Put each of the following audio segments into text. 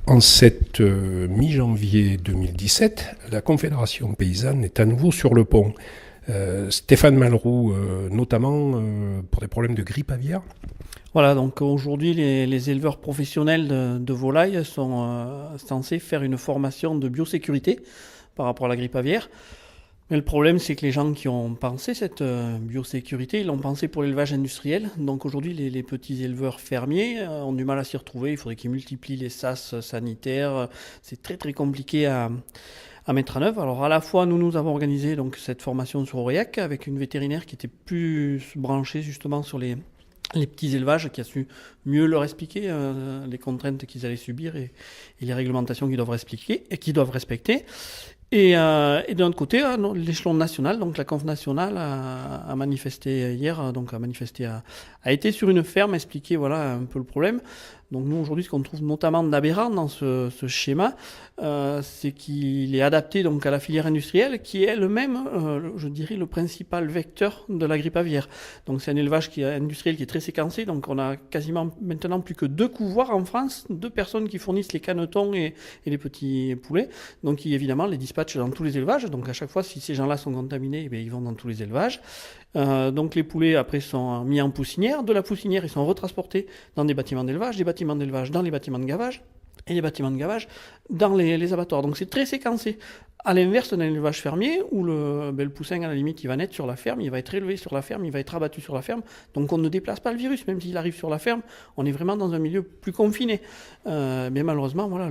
En cette mi-janvier 2017, la Confédération paysanne est à nouveau sur le pont. Stéphane Malroux, notamment pour des problèmes de grippe aviaire. Voilà, donc aujourd'hui, les éleveurs professionnels de volailles sont censés faire une formation de biosécurité par rapport à la grippe aviaire. Mais le problème, c'est que les gens qui ont pensé cette biosécurité, ils l'ont pensé pour l'élevage industriel. Donc aujourd'hui, les petits éleveurs fermiers ont du mal à s'y retrouver. Il faudrait qu'ils multiplient les sas sanitaires. C'est très très compliqué à mettre en œuvre. Alors à la fois, nous avons organisé donc cette formation sur Aurillac avec une vétérinaire qui était plus branchée justement sur les petits élevages, qui a su mieux leur expliquer les contraintes qu'ils allaient subir et les réglementations qu'ils doivent respecter. Et d'un autre côté, l'échelon national, donc la Conf nationale a manifesté hier, a été sur une ferme, expliquer voilà un peu le problème. Donc nous aujourd'hui, ce qu'on trouve notamment d'aberrant dans ce schéma, c'est qu'il est adapté donc à la filière industrielle, qui est elle-même, je dirais, le principal vecteur de la grippe aviaire. Donc c'est un élevage industriel qui est très séquencé. Donc on a quasiment maintenant plus que 2 couvoirs en France, 2 personnes qui fournissent les canetons et les petits poulets. Donc évidemment les dispatchent dans tous les élevages. Donc à chaque fois, si ces gens-là sont contaminés, ils vont dans tous les élevages. Donc les poulets après sont mis en poussinière. De la poussinière, ils sont retransportés dans des bâtiments d'élevage, des bâtiments d'élevage dans les bâtiments de gavage, et les bâtiments de gavage dans les abattoirs. Donc c'est très séquencé. À l'inverse d'un élevage fermier où le poussin, à la limite, il va naître sur la ferme, il va être élevé sur la ferme, il va être abattu sur la ferme. Donc on ne déplace pas le virus, même s'il arrive sur la ferme, on est vraiment dans un milieu plus confiné. Mais malheureusement, voilà,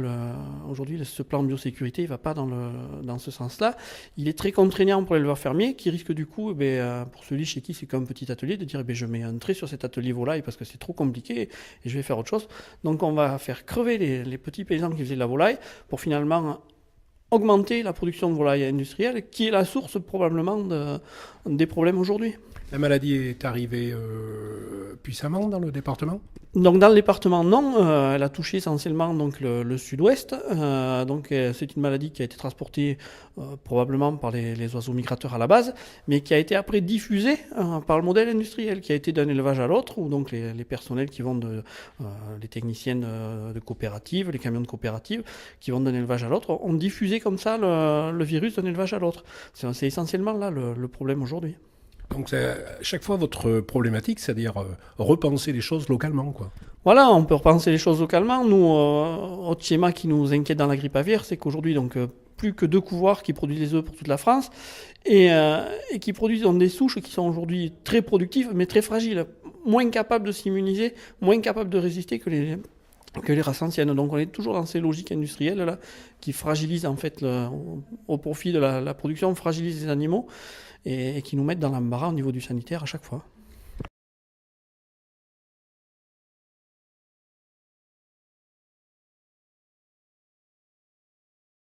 aujourd'hui, ce plan de biosécurité, il ne va pas dans ce sens-là. Il est très contraignant pour l'éleveur fermier qui risque du coup, pour celui chez qui c'est qu'un petit atelier, de dire je mets un trait sur cet atelier volaille parce que c'est trop compliqué et je vais faire autre chose. Donc on va faire crever les petits paysans qui faisaient de la volaille pour finalement augmenter la production de volailles industrielle, qui est la source probablement des problèmes aujourd'hui. La maladie est arrivée puissamment dans le département ? Donc dans le département, non. Elle a touché essentiellement donc, le sud-ouest. C'est une maladie qui a été transportée probablement par les oiseaux migrateurs à la base, mais qui a été après diffusée par le modèle industriel, qui a été d'un élevage à l'autre, où donc les personnels qui vont les techniciennes de coopératives, les camions de coopératives, qui vont d'un élevage à l'autre, ont diffusé comme ça le virus d'un élevage à l'autre. C'est essentiellement là le problème aujourd'hui. Donc c'est à chaque fois votre problématique, c'est-à-dire repenser les choses localement, quoi. Voilà, on peut repenser les choses localement. Nous, autre schéma qui nous inquiète dans la grippe aviaire, c'est qu'aujourd'hui, plus que 2 couvoirs qui produisent des œufs pour toute la France et qui produisent dans des souches qui sont aujourd'hui très productives, mais très fragiles, moins capables de s'immuniser, moins capables de résister que les races anciennes. Donc on est toujours dans ces logiques industrielles là, qui fragilisent en fait au profit de la production, fragilisent les animaux et qui nous mettent dans l'embarras au niveau du sanitaire à chaque fois.